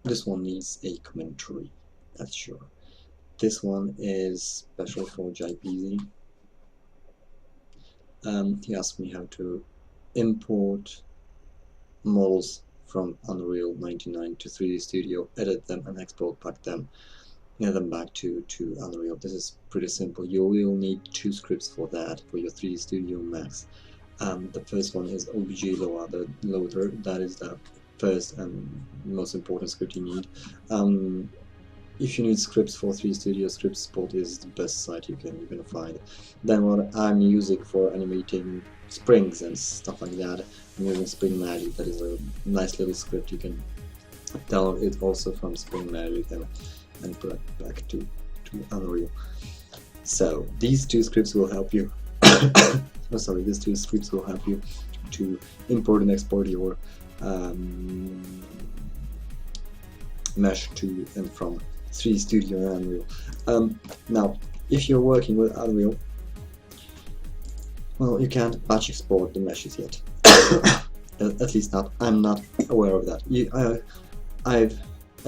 this one needs a commentary, that's sure. This one is special for JPZ. He asked me how to import models from Unreal'99 to 3D Studio, edit them and export back them back to Unreal. This is pretty simple. You will need two scripts for that, for your 3D Studio Max. The first one is OBJ loader. That is the first and most important script you need. If you need scripts for 3D Studio, Script Support is the best site you can find. Then what I'm using for animating springs and stuff like that, I'm using Spring Magic. That is a nice little script. You can download it also from Spring Magic and put it back to Unreal. So these two scripts will help you. These two scripts will help you to import and export your mesh to and from 3D Studio and Unreal. Now, if you're working with Unreal, well, you can't batch export the meshes yet. At least not. I'm not aware of that. I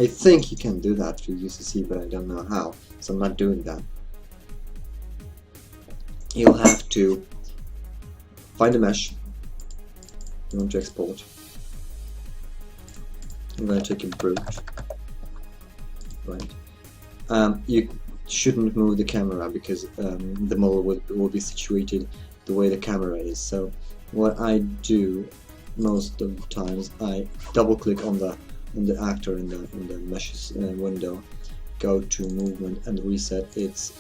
think you can do that through UCC, but I don't know how, so I'm not doing that. You'll have to find a mesh you want to export. I'm going to take a brute. Right. You shouldn't move the camera because the model will be situated the way the camera is. So what I do most of the times, I double click on the actor in the meshes window, go to movement and reset its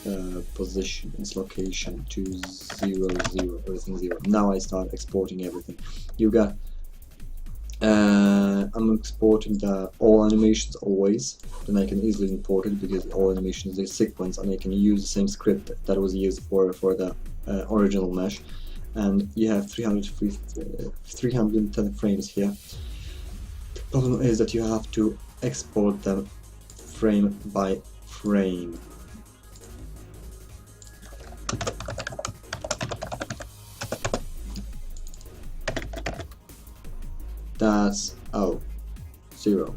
position, its location to 0, 0, everything 0. Now I start exporting everything. You got I'm exporting the all animations always, then I can easily import it because all animations is sequence and I can use the same script that was used for the original mesh. And you have 310 frames here. The problem is that you have to export them frame by frame. That's 0.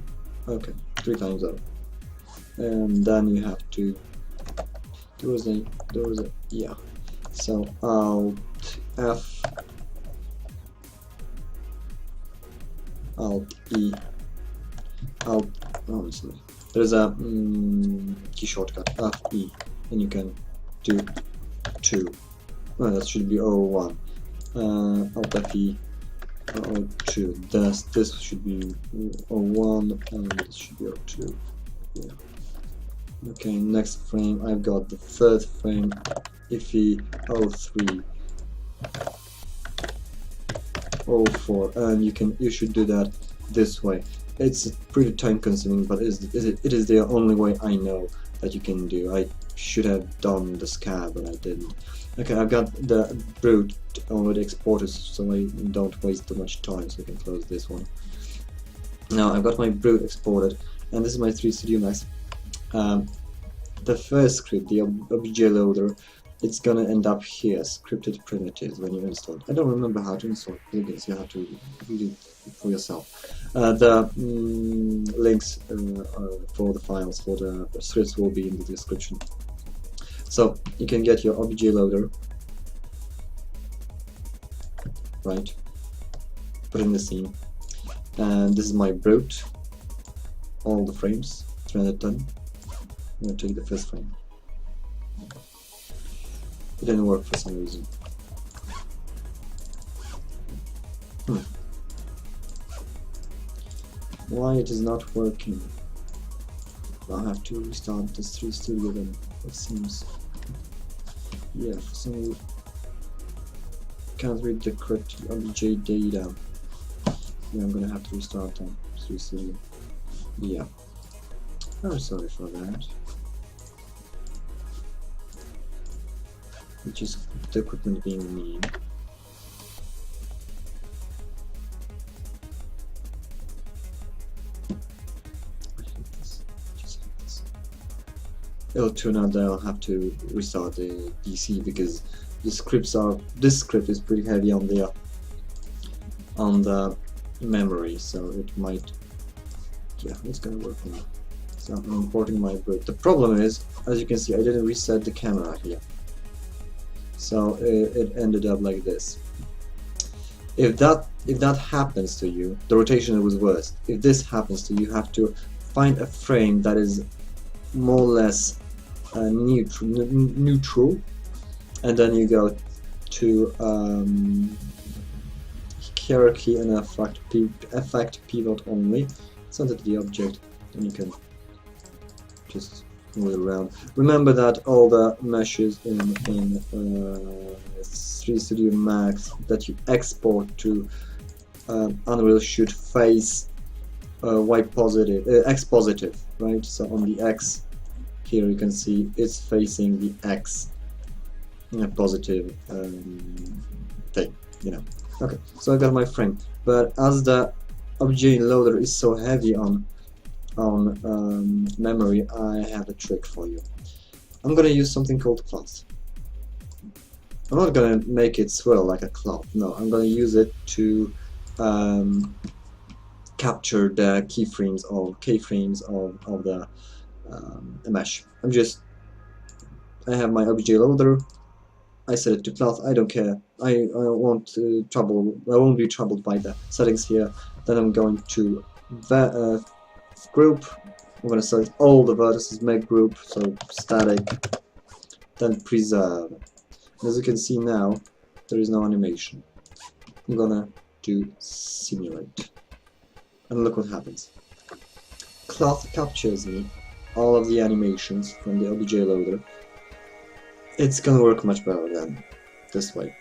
Okay, 3 times 0. And then you have to there was a yeah. So Alt F, Alt E, Alt. Oh, sorry. There's a key shortcut F E, and you can do 2. Well, that should be 01. Alt F E. 02. This should be 01 and this should be 02. Yeah. Okay, next frame I've got the third frame, IFE 03, 04, and you should do that this way. It's pretty time consuming, but it is the only way I know that you can do. I should have done the scan, but I didn't. Okay, I've got the brute already exported, so I don't waste too much time, so I can close this one. Now I've got my brute exported, and this is my 3D Studio Max. The first script, the OBJ loader, it's gonna end up here, scripted primitives, when you install it. I don't remember how to install plugins, you have to read it for yourself. The links for the files, for the scripts will be in the description. So you can get your OBJ loader, right, put in the scene, and this is my brute, all the frames, 310. I'm going to take the first frame. It didn't work for some reason. Why it is not working? I'll have to restart this 3D Studio then, it seems. Yeah, for some reason can't read the correct OBJ data. Yeah, I'm gonna have to restart them 3D Studio. Yeah. I'm sorry for that. Which is the equipment being mean. It'll turn out that I'll have to restart the PC because this script is pretty heavy on the memory, so it might Yeah, it's gonna work now. So I'm importing my bird. The problem is, as you can see, I didn't reset the camera here. So it ended up like this. If that happens to you, the rotation was worse. If this happens to you, you have to find a frame that is more or less neutral, and then you go to hierarchy and effect pivot only. Center to the object, and you can just move it around. Remember that all the meshes in 3 Studio Max that you export to Unreal should face X positive, right? So on the X here you can see it's facing the X positive thing, you know. Okay, so I got my frame, but as the obj loader is so heavy on memory, I have a trick for you. I'm gonna use something called cloth. I'm not gonna make it swirl like a cloth. No, I'm gonna use it to capture the keyframes of the mesh. I have my obj loader. I set it to cloth. I don't care. I won't be troubled by the settings here. Then I'm going to group. I'm going to select all the vertices, make group, so static. Then preserve. And as you can see now, there is no animation. I'm gonna do simulate, and look what happens. Cloth captures me all of the animations from the obj loader. It's gonna work much better than this way.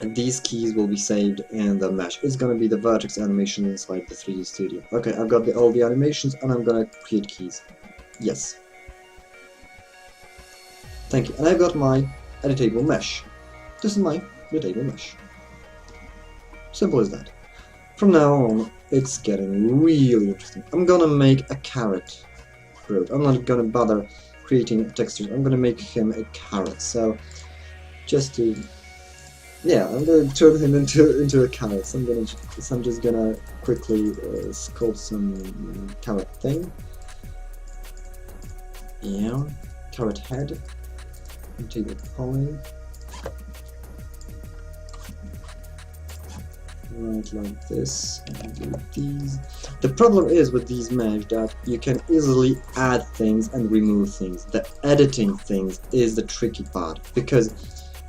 And these keys will be saved in the mesh. It's gonna be the vertex animation inside the 3D Studio. Okay, I've got all the animations, and I'm gonna create keys. Yes. Thank you. And I've got my editable mesh. This is my editable mesh. Simple as that. From now on, it's getting really interesting. I'm gonna make a carrot bird. I'm not gonna bother creating textures. I'm gonna make him a carrot. So just to, yeah, I'm gonna turn him into a carrot. So I'm just gonna quickly sculpt some carrot thing. Yeah, carrot head. And take the poly. Right, like this, and do these. The problem is with these mesh that you can easily add things and remove things. The editing things is the tricky part, because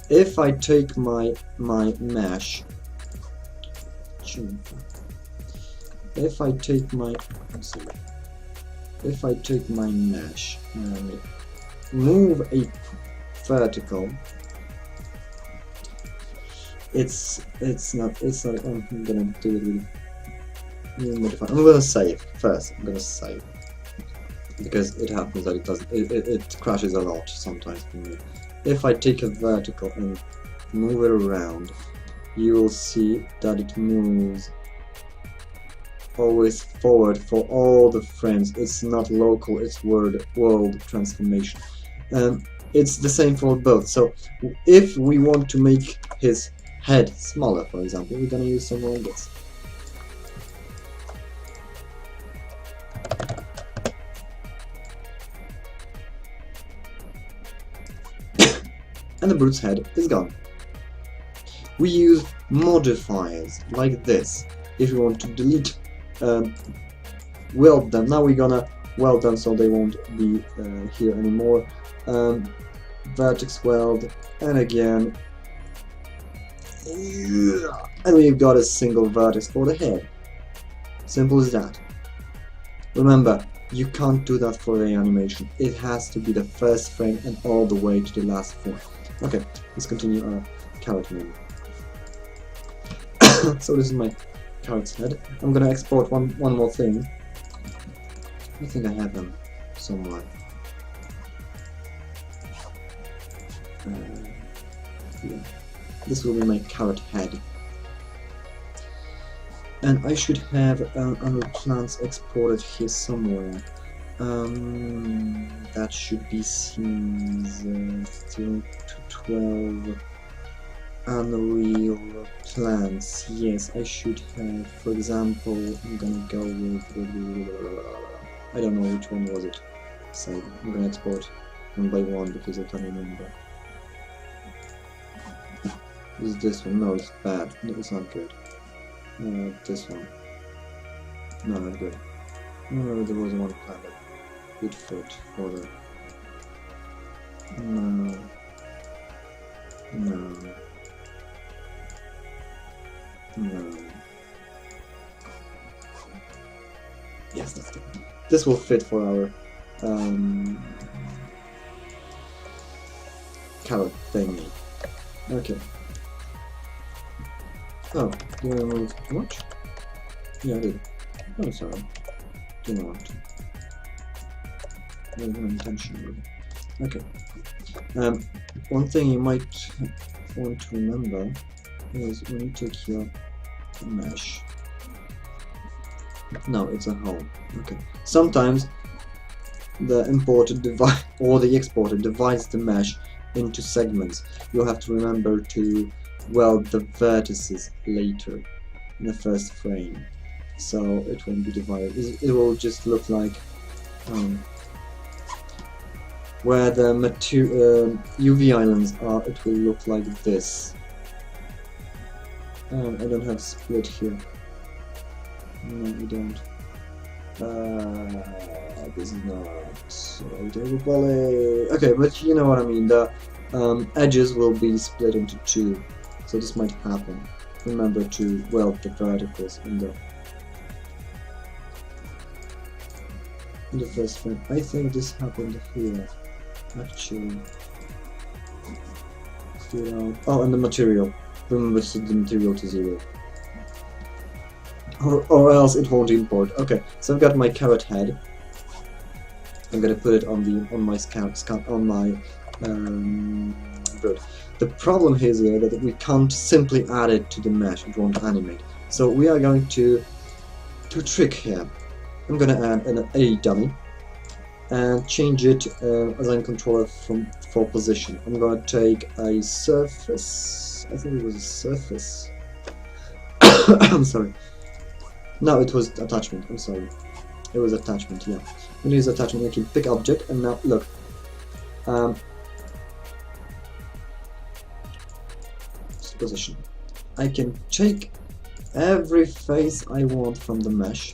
if I take my mesh, if I take my mesh and move a vertical, it's not I'm gonna do it with modify. I'm gonna save first. I'm gonna save because it happens that it crashes a lot sometimes for me. If I take a vertical and move it around, you will see that it moves always forward for all the frames. It's not local, it's world transformation. It's the same for both. So if we want to make his head smaller, for example, we're gonna use something like this. And the brute's head is gone. We use modifiers like this if we want to delete weld them. Now we're gonna weld them so they won't be here anymore. Vertex weld, and again, and we've got a single vertex for the head. Simple as that. Remember, you can't do that for the animation. It has to be the first frame and all the way to the last frame. Okay, let's continue our carrot menu. So this is my carrot's head. I'm gonna export one more thing. I think I have them somewhere. Yeah. This will be my carrot head. And I should have Unreal plants exported here somewhere. That should be scenes 0 to 12. Unreal plants. Yes, I should have. For example, I'm gonna go with I don't know which one was it. So I'm gonna export one by one because I can't remember. Is this one? No, it's bad. No, it's not good. This one. No, not good. No, there was one plant that would fit for the. No. No. No. Yes, that's good. This will fit for our carrot thingy. Okay. Oh, did I remove too much? Yeah, I did. Oh, sorry. Didn't want to. No intention, really. Okay. One thing you might want to remember is when you take your mesh. No, it's a hole. Okay. Sometimes the imported device or the exporter divides the mesh into segments. You'll have to remember to weld the vertices later in the first frame, so it won't be divided. It will just look like where the UV islands are. It will look like this. I don't have split here. No, we don't. This is not right, everybody. Okay, but you know what I mean. The edges will be split into two, so this might happen. Remember to weld the verticals in the first frame. I think this happened here, actually. Oh, and the material. Remember to set the material to 0. Or else it won't import. Okay, so I've got my carrot head. I'm gonna put it on my bird. The problem here is that we can't simply add it to the mesh. It won't animate. So we are going to do a trick here. I'm gonna add an A dummy and change it align controller for position. I'm gonna take a surface. I think it was a surface. I'm sorry. No, it was attachment. I'm sorry. It was attachment. Yeah. I'm gonna use attachment. I can pick object, and now look. Position. I can take every face I want from the mesh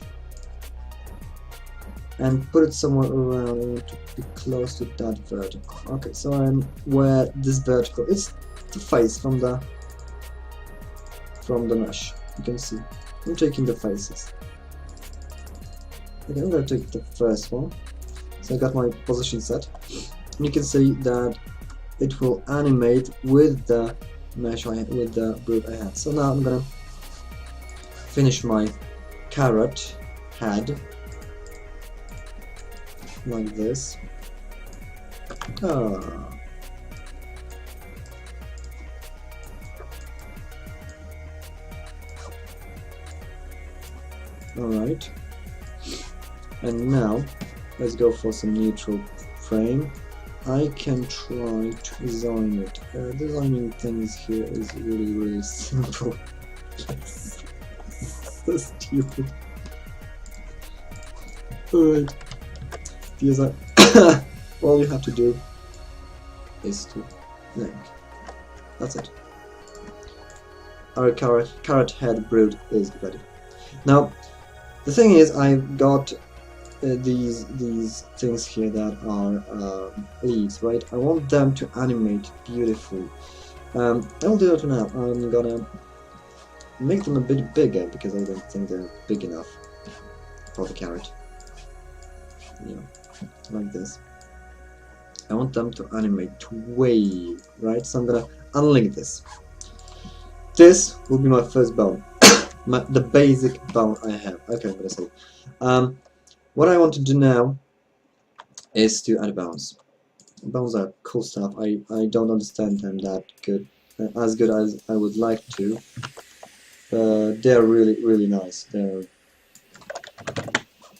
and put it somewhere around. I want to be close to that vertical. Okay, so I'm where this vertical. It's the face from the mesh. You can see. I'm taking the faces. Okay, I'm gonna take the first one. So I got my position set. And you can see that it will animate with the mesh with the group I had. So now I'm gonna finish my carrot head like this. Alright, and now let's go for some neutral frame. I can try to design it. Designing things here is really simple. So stupid. Alright, because all you have to do is to link. That's it. Our carrot head brood is ready. Now, the thing is, I've got these things here that are leaves, right? I want them to animate beautifully. I'll do it now. I'm gonna make them a bit bigger because I don't think they're big enough for the carrot. Yeah, like this. I want them to animate, to wave, right? So I'm gonna unlink this. This will be my first bone. The basic bone I have. Okay, I'm gonna say. What I want to do now is to add bones. Bones are cool stuff. I don't understand them that good, as good as I would like to. They're really nice. They're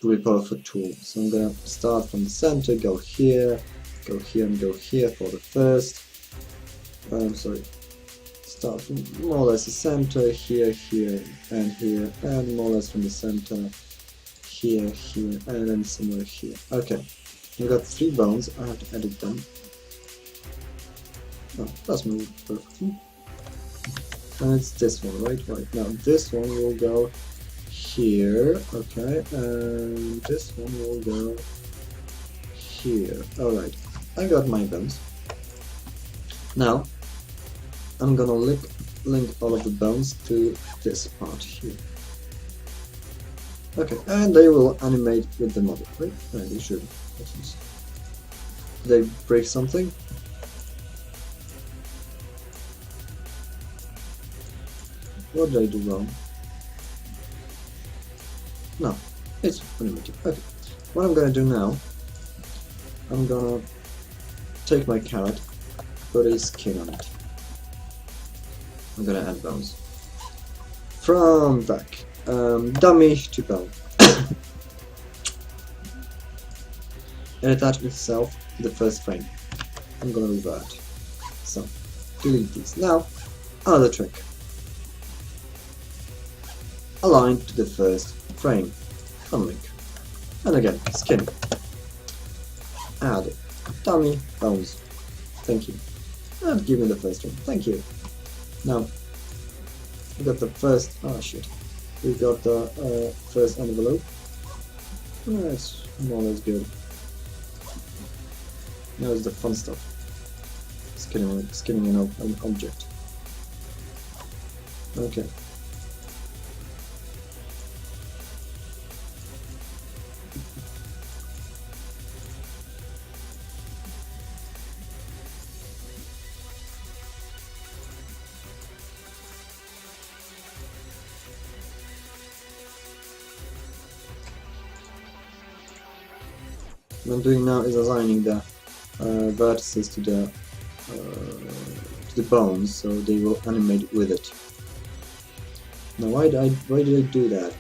really powerful tool. So I'm gonna start from the center, go here, and go here for the first. I'm sorry. start from more or less the center, here, here, and here, and more or less from the center, here, here, and then somewhere here. Okay, we got 3 bones. I have to edit them. Oh, that's moved perfectly. And it's this one, right? Right. Now this one will go here, okay, and this one will go here. Alright, I got my bones. Now, I'm gonna link all of the bones to this part here. Okay, and they will animate with the model, right? Right, they should. Did they break something? What did I do wrong? No, it's animated. Okay, what I'm gonna do now, I'm gonna take my carrot, put a skin on it. I'm gonna add bones. From back, dummy to bone. And attach itself to the first frame. I'm gonna revert. So, delete these. Now, another trick. Align to the first frame. Unlink. And again, skin. Add dummy bones. Thank you. And give me the first one. Thank you. Now, we got the first. Oh shit. We got the first envelope. That's more or less good. Now is the fun stuff. Skinning an object. Okay. What I'm doing now is assigning the vertices to the bones, so they will animate with it. Now, why did I do that?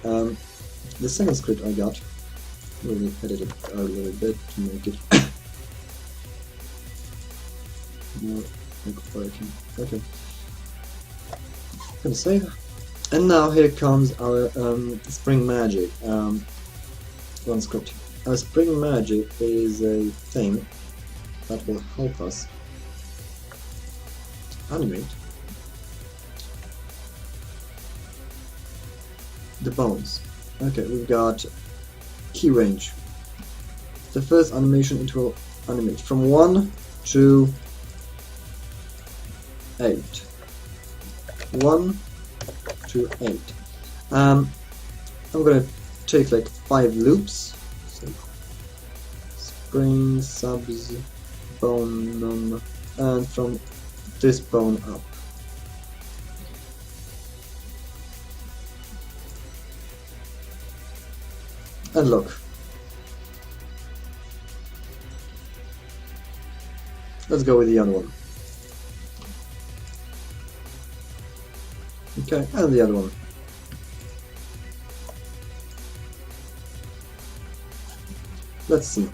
The second script I got, really edited a little bit to make it more like working. Okay. Gonna save. And now here comes our spring magic. One script. Our spring magic is a thing that will help us animate the bones. Okay, we've got key range. The first animation, it will animate from 1 to 8. 1 to 8. I'm gonna take like 5 loops. So, spring, subs, bone, and from this bone up. And look. Let's go with the other one. Okay, and the other one. Let's see.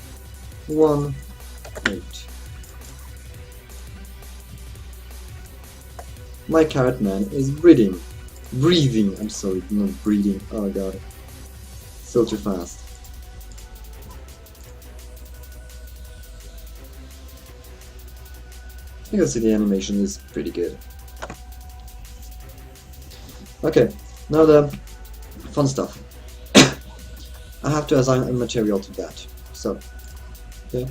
1, 8. My carrot man is breathing. I'm sorry, not breathing. Oh god. Still too fast. You can see the animation is pretty good. Okay, now the fun stuff. I have to assign a material to that. So, okay.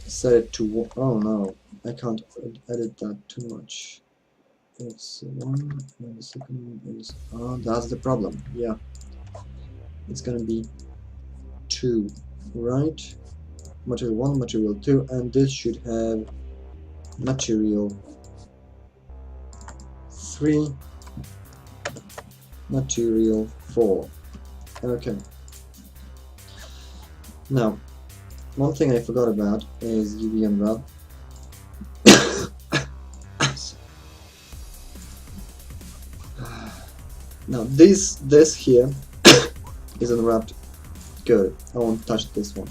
Set it to. Oh no, I can't edit that too much. It's 1, and the second one is. Oh, that's the problem. Yeah, it's gonna be 2, right? Material 1, material 2, and this should have material 3, material 4. Okay. Now, one thing I forgot about is UV unwrap. Now this here is unwrapped. Good. I won't touch this one.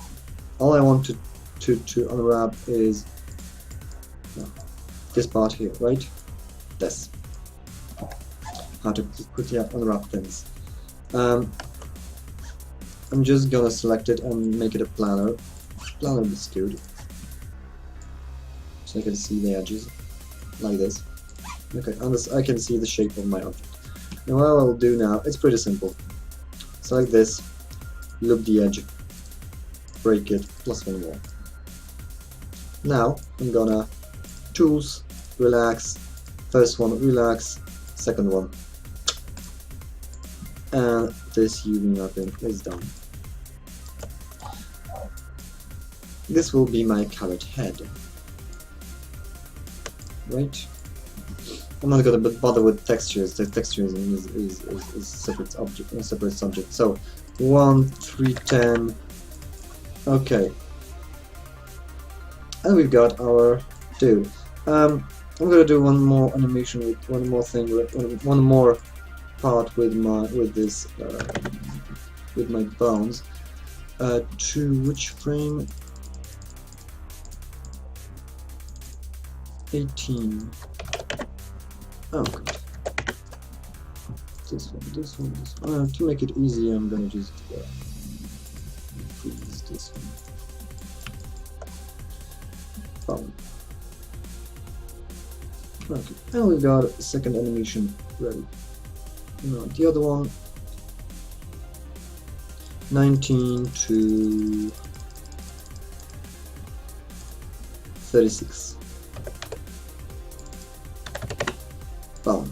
All I want to to unwrap is this part here, right? This. How to quickly unwrap things. I'm just gonna select it and make it a planner. Planner is good. So I can see the edges, like this. Okay, and this, I can see the shape of my object. And what I'll do now, it's pretty simple. Select this, loop the edge, break it, plus one more. Now, I'm gonna tools, relax, first one, relax, second one. And this UV mapping is done. This will be my carrot head. Right? I'm not gonna bother with textures. The textures is separate object, a separate subject. So 1, 3, 10. Okay. And we've got our dude. I'm gonna do one more animation with one more thing with one more part with my with my bones. To which frame? 18. Oh, good. This one, this one, this one. To make it easy, I'm gonna just freeze this one. Boom. Okay, and we've got a second animation ready. No, the other one, 19 to 36. Boom.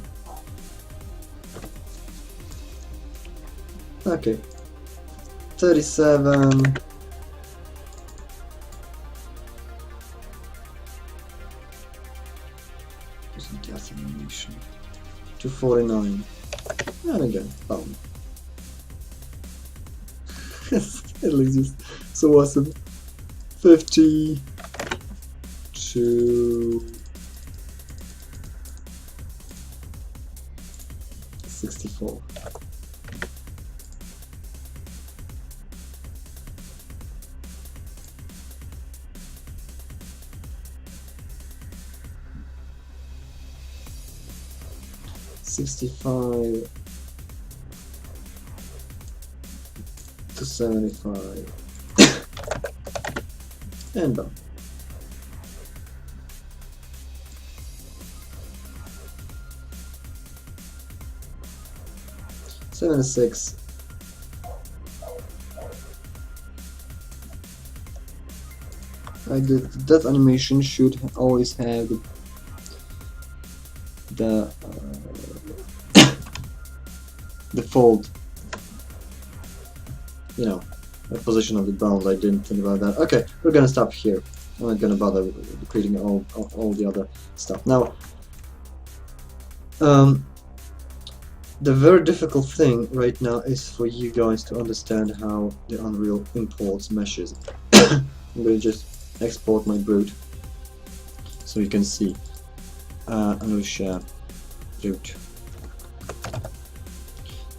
Okay, 37. Death animation to 49. And again, boom. It looks just so awesome. 50 to 64. $65 to 75. And done. $76. That animation should always have the fold, you know, the position of the bones. I didn't think about that. Okay, we're gonna stop here. I'm not gonna bother with creating all the other stuff. Now, the very difficult thing right now is for you guys to understand how the Unreal imports meshes. I'm gonna just export my brute so you can see. I'm gonna share brute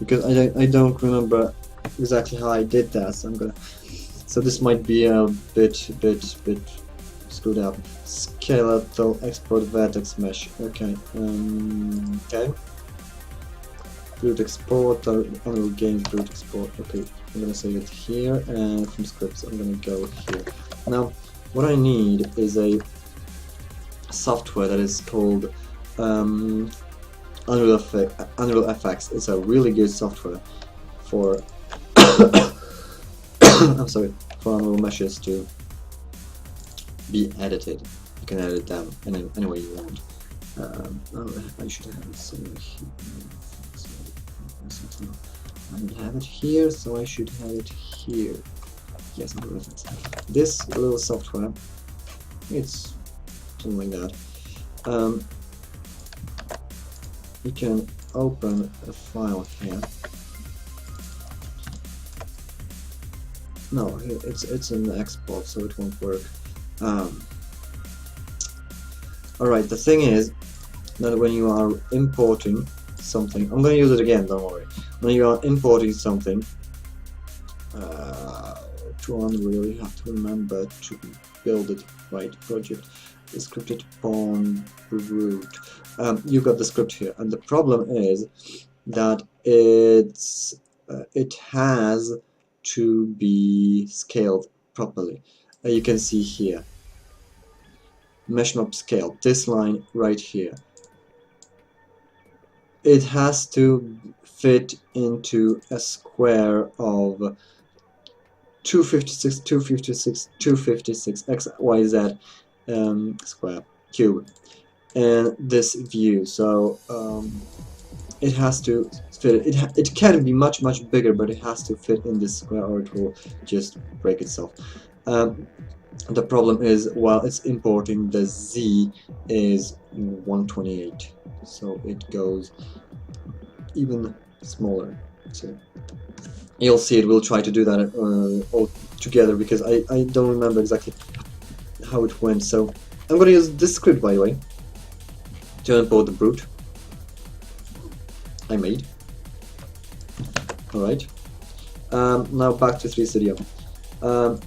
because I don't remember exactly how I did that. So this might be a bit screwed up. Skeletal export vertex mesh. Okay. Okay. Brute export, Unreal Games brute export. Okay, I'm gonna save it here, and from scripts I'm gonna go here. Now, what I need is a software that is called Unreal FX. It's a really good software for I'm sorry, for Unreal meshes to be edited. You can edit them any way you want. I should have it somewhere here. I don't have it here, so I should have it here. Yes, Unreal FX. This little software, it's something like that. You can open a file here. No, it's an export, so it won't work. Alright, the thing is that when you are importing something, I'm going to use it again, don't worry. When you are importing something to Unreal, you have to remember to build it. Right, project scripted upon root. You got the script here, and the problem is that it has to be scaled properly. You can see here, mesh map scale, this line right here. It has to fit into a square of 256, 256, 256 XYZ square cube, and this view. So it has to fit. It can be much bigger, but it has to fit in this square, or it will just break itself. The problem is, while it's importing, the Z is 128, so it goes even smaller. So you'll see it will try to do that all together, because I don't remember exactly how it went. So I'm going to use this script, by the way, to import the brute I made. Alright, now back to 3 Studio.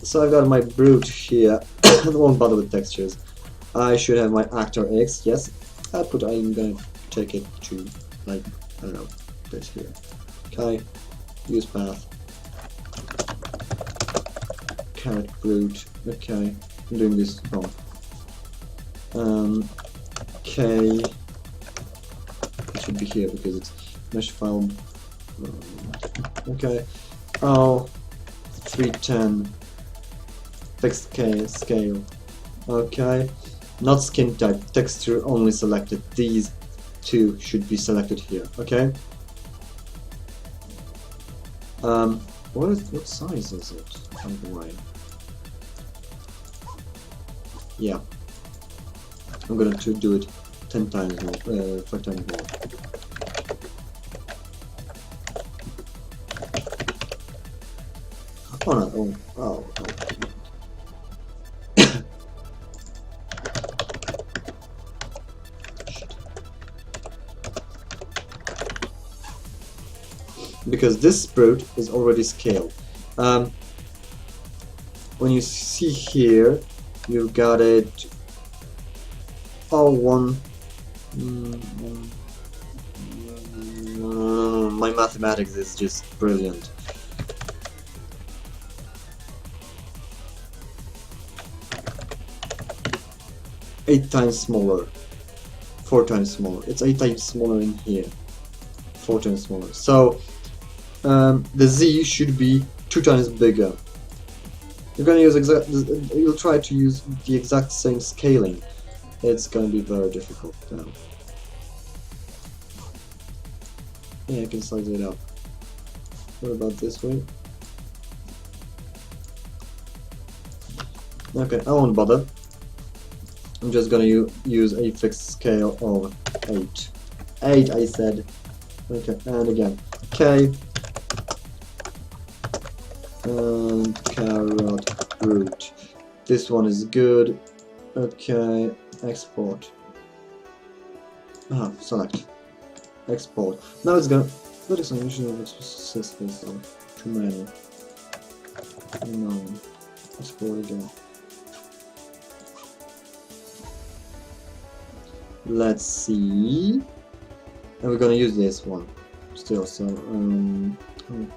So I've got my brute here. I won't bother with textures. I should have my actor X, yes. I'm gonna take it to, like, I don't know, this here. Okay, use path. Carrot brute. Okay, I'm doing this wrong. Okay, it should be here because it's mesh file. Okay. Oh, 310 fixed scale. Okay, not skin type, texture only selected. These two should be selected here. Okay. What size is it, by the way? Yeah, I'm gonna do it 10 times more, 5 times more. Oh no! Oh. Because this brute is already scaled. When you see here, you've got it all one. My mathematics is just brilliant. Eight times smaller, 4 times smaller. It's 8 times smaller in here, 4 times smaller. So the Z should be 2 times bigger. You're gonna use you'll try to use the exact same scaling. It's gonna be very difficult now. Yeah, I can size it up. What about this way? Okay, I won't bother. I'm just gonna use a fixed scale of 8. 8, I said. Okay, and again. K. And carrot root. This one is good. Okay, export. Select. Export. Now it's gonna. What is unusual successful? Too many. No. Export again. Let's see. And we're gonna use this one still. So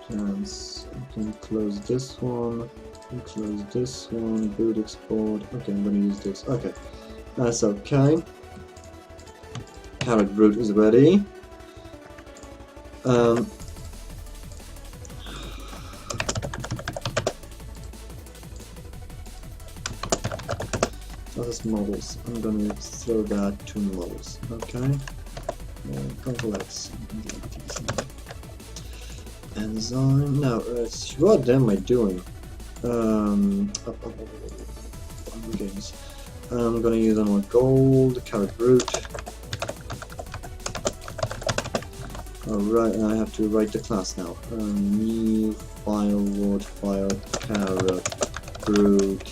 plans. I can close this one. And close this one. Boot export. Okay, I'm gonna use this. Okay, that's okay. Carrot root is ready. That's models. I'm gonna throw that to models. Okay. Control X. Enzyme. Now, what am I doing? Games. I'm gonna use more gold. Carrot root. Alright, and I have to write the class now. New file, word file, carrot root,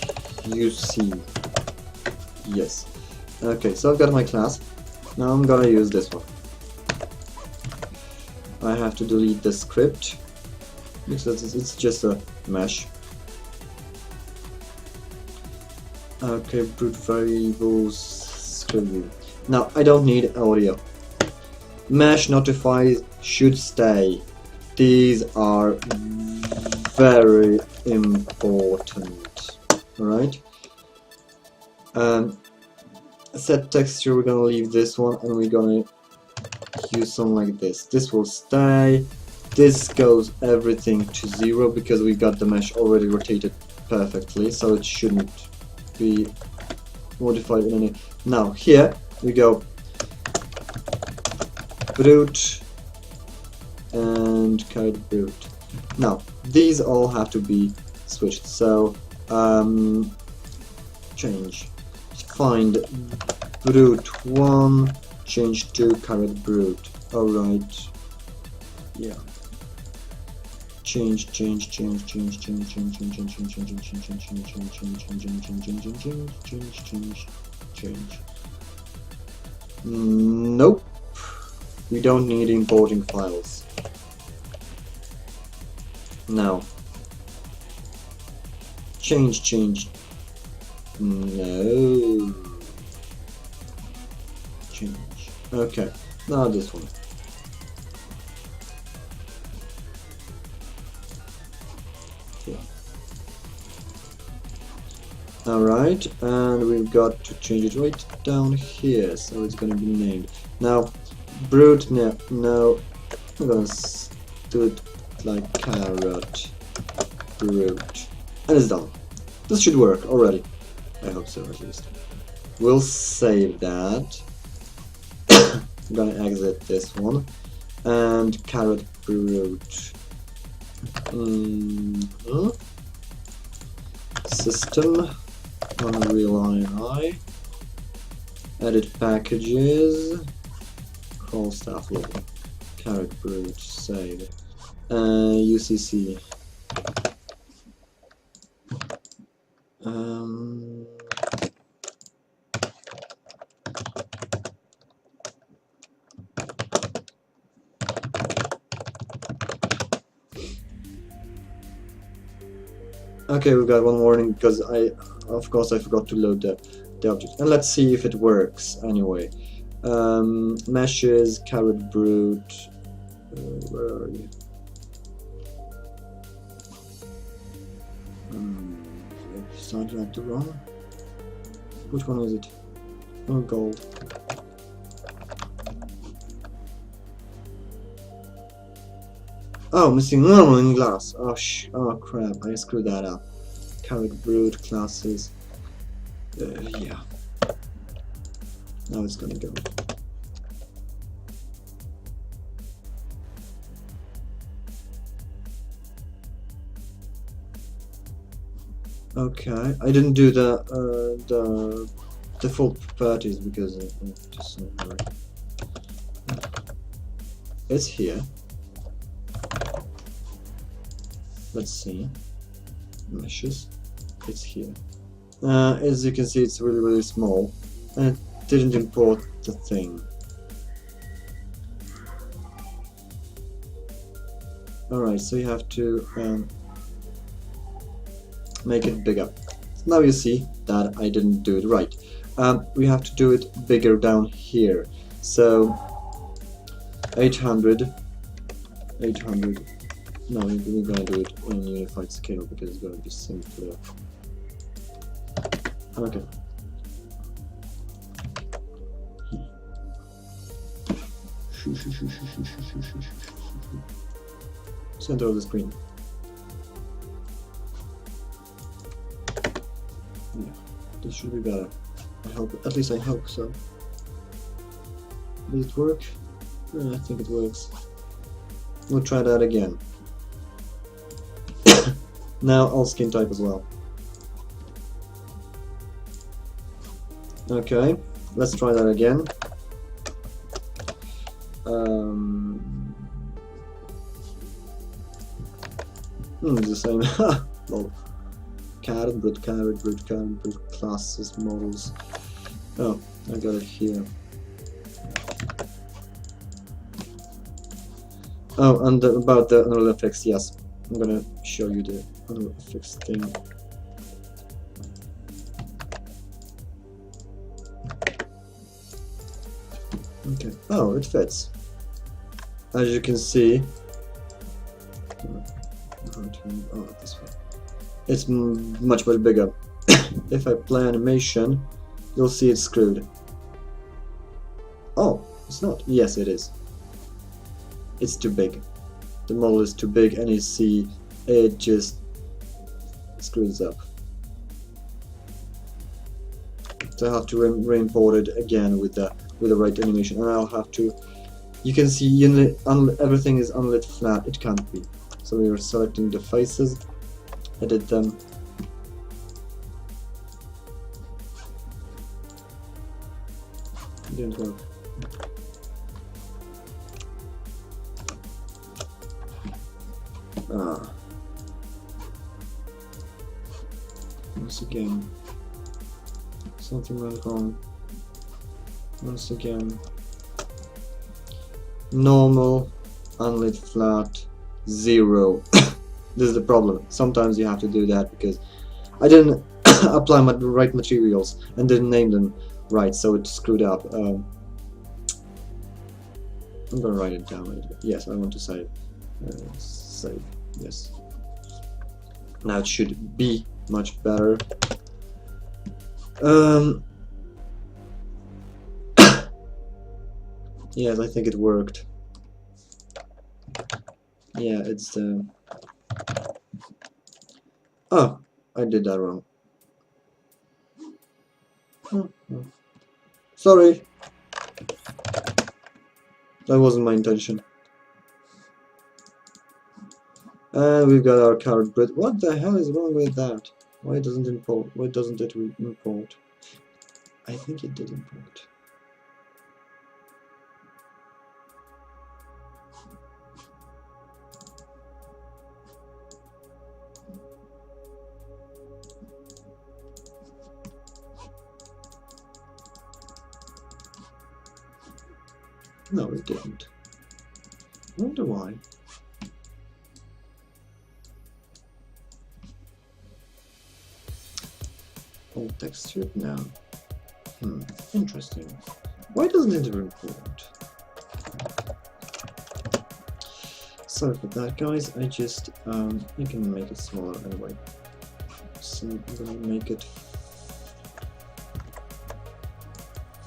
UC. Yes. Okay, so I've got my class. Now I'm gonna use this one. I have to delete the script because it's just a mesh. Okay, brute variables, screw you. Now, I don't need audio. Mesh notifies should stay. These are very important. Alright? Set texture, we're gonna leave this one and we're gonna use something like this. This will stay. This goes everything to 0 because we got the mesh already rotated perfectly, so it shouldn't be modified in any. Now here we go brute and code brute. Now these all have to be switched, so change, find brute 1, change to caret brute. Alright, yeah, change. Nope, we don't need importing files. Now change. No. Change. Okay. Now this one. Yeah. Alright, and we've got to change it right down here, so it's gonna be named. Now, brute, no, I'm gonna do it like caret brute, and it's done. This should work already. I hope so, at least. We'll save that. I'm gonna exit this one, and caret brute. System, Unreal'99, edit packages, call staff level, caret brute, save, UCC. Okay, we got one warning because of course I forgot to load the object, and let's see if it works anyway. Meshes, caret brute, where are you? Started at the wrong. Which one is it? Oh, gold. Oh, missing in glass. Oh crap! I screwed that up. Caret brute classes. Yeah. Now it's gonna go. Okay, I didn't do the default properties because it just not work. It's here. Let's see. Meshes. It's here. As you can see, it's really small, and it didn't import the thing. Alright, so you have to make it bigger. Now you see that I didn't do it right. We have to do it bigger down here. So 800. No, we're gonna do it in unified scale because it's gonna be simpler. Okay. Center of the screen. Yeah, this should be better. I hope, at least I hope so. Does it work? Yeah, I think it works. We'll try that again. Now all skin type as well. Okay, let's try that again. It's the same. Lol. Caret brute, classes, models. Oh, I got it here. Oh, and about the Unreal effects, yes. I'm gonna show you the Unreal effects thing. Okay. Oh, it fits. As you can see, oh, this way. It's much bigger. If I play animation, you'll see it's screwed. Oh, it's not. Yes, it is. It's too big. The model is too big, and you see it just screws up. So I have to re-import it again with the right animation, and I'll have to. You can see everything is unlit flat. It can't be. So we are selecting the faces, edit them. It didn't work. Ah. Once again. Something went wrong. Once again. Normal, unlit flat, 0. This is the problem. Sometimes you have to do that because I didn't apply the right materials and didn't name them right, so it screwed up. I'm gonna write it down. Yes, I want to save. Save. Yes. Now it should be much better. Yes, I think it worked. Yeah, it's the. Oh, I did that wrong. Sorry. That wasn't my intention. And we've got our card, but what the hell is wrong with that? Why doesn't it import? Why doesn't it import? I think it did import. No, it didn't. I wonder why. All textured now. Interesting. Why doesn't it import? Sorry for that, guys. I just you can make it smaller anyway. So I'm gonna make it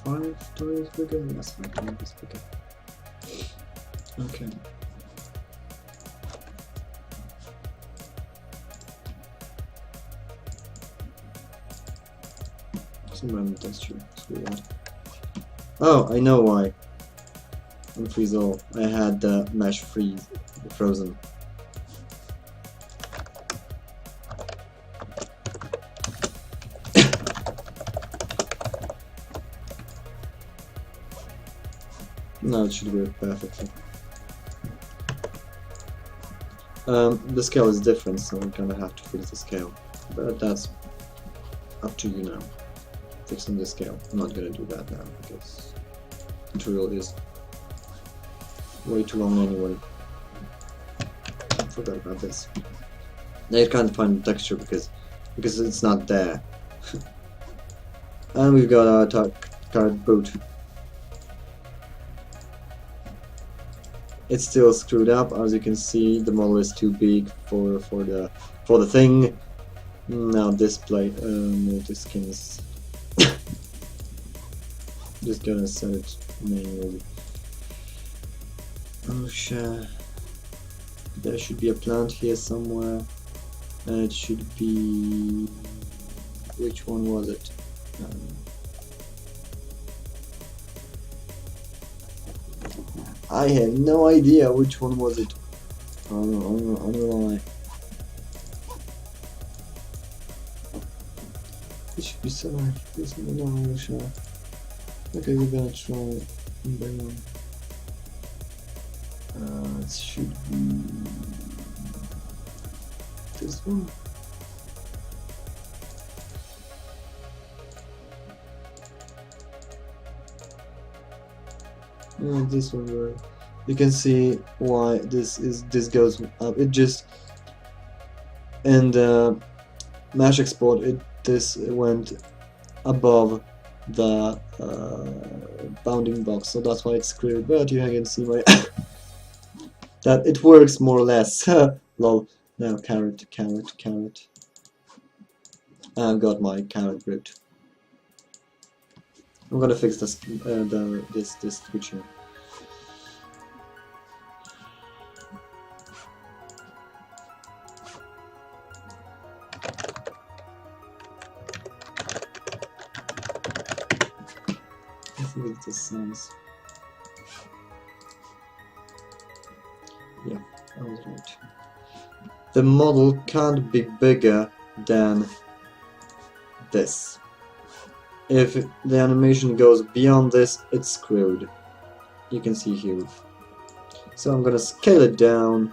5 times bigger. Yes, 5 times bigger. Okay. Some random texture. It's weird. Oh, I know why. Unfreeze all. I had the mesh frozen. Now it should work perfectly. The scale is different, so we're gonna have to fix the scale. But that's up to you now. Fixing the scale. I'm not gonna do that now because the tutorial is way too long anyway. I forgot about this. Now you can't find the texture because it's not there. And we've got our card boot. It's still screwed up, as you can see. The model is too big for the thing. Now display multi-skins. Just gonna set it manually. Oh shit. There should be a plant here somewhere. And it should be. Which one was it? I have no idea which one was it. I'm gonna lie. It should be somewhere. This one, I'm not sure. Okay, we're gonna try one by one. It should be this one. Yeah, this one where you can see why this goes up. It just and mesh export this went above the bounding box, so that's why it's screwed. But you can see my that it works more or less. Lol. Now carrot. I've got my carrot root. I'm gonna fix this this switch here. I think it's the size. Yeah, I was right. The model can't be bigger than this. If the animation goes beyond this, it's screwed. You can see here. So I'm gonna scale it down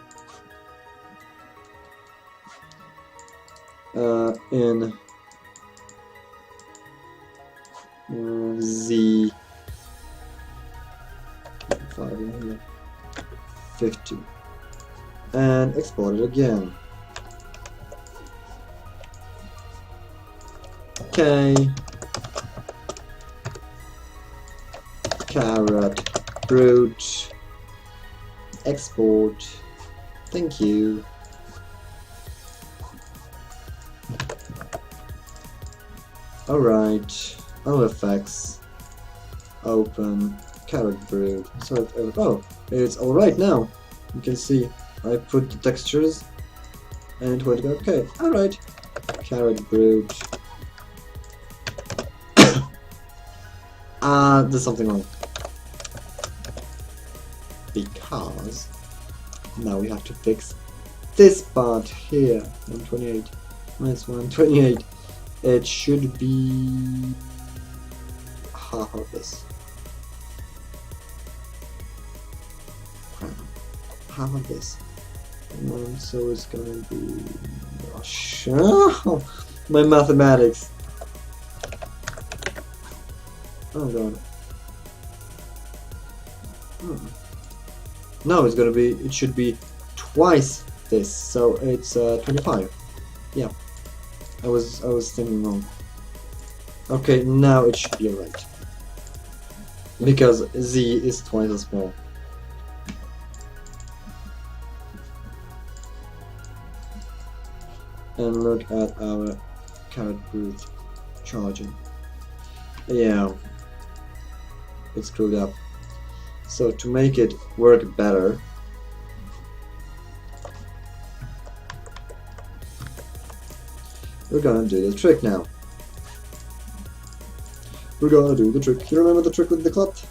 in Z 50 and export it again. Okay. Carrot, root, export. Thank you. Alright, effects, open, carrot root. So oh, it's alright now. You can see I put the textures and it went okay. Alright, carrot root. There's something wrong. Because now we have to fix this part here. 128 minus 128. It should be half of this. Half of this. And so it's gonna be. Oh, my mathematics. Oh god. No, it's gonna be. It should be twice this. So it's 25. Yeah. I was thinking wrong. Okay, now it should be alright. Because Z is twice as small. And look at our carrot root charging. Yeah. It's screwed up. So to make it work better, we're gonna do the trick now. We're gonna do the trick. You remember the trick with the clot?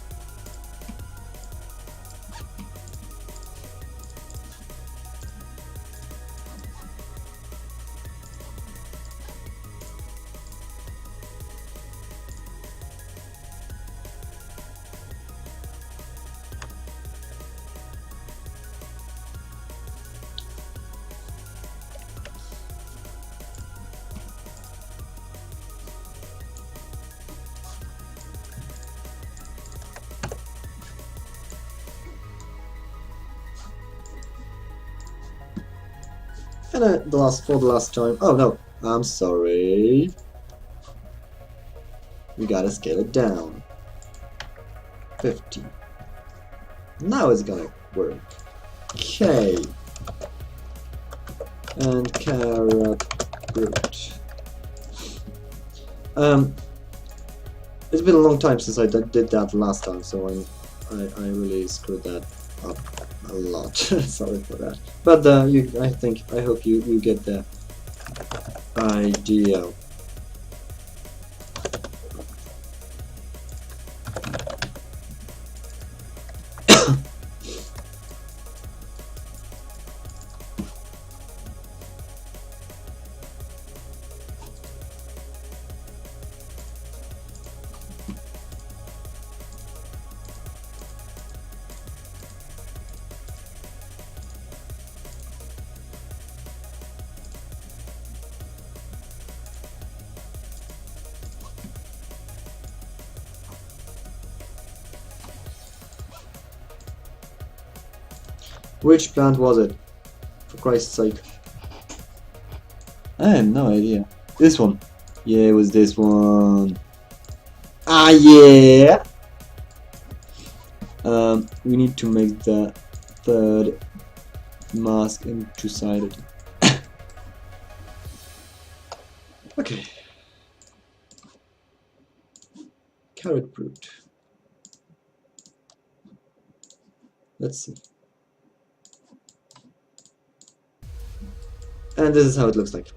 And for the last time. Oh no, I'm sorry. We gotta scale it down. 50. Now it's gonna work. Okay. And carrot root. It's been a long time since I did that last time, so I really screwed that up a lot. Sorry for that. But I hope you get the idea. Which plant was it? For Christ's sake. I have no idea. This one. Yeah, it was this one. Ah, yeah. We need to make the third mask in two-sided. Okay. Carrot brute. Let's see. And this is how it looks like.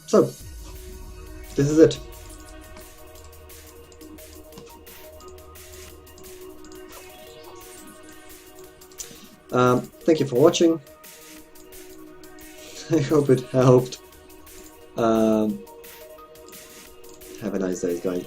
So, this is it. Thank you for watching. I hope it helped. Have a nice day, guys.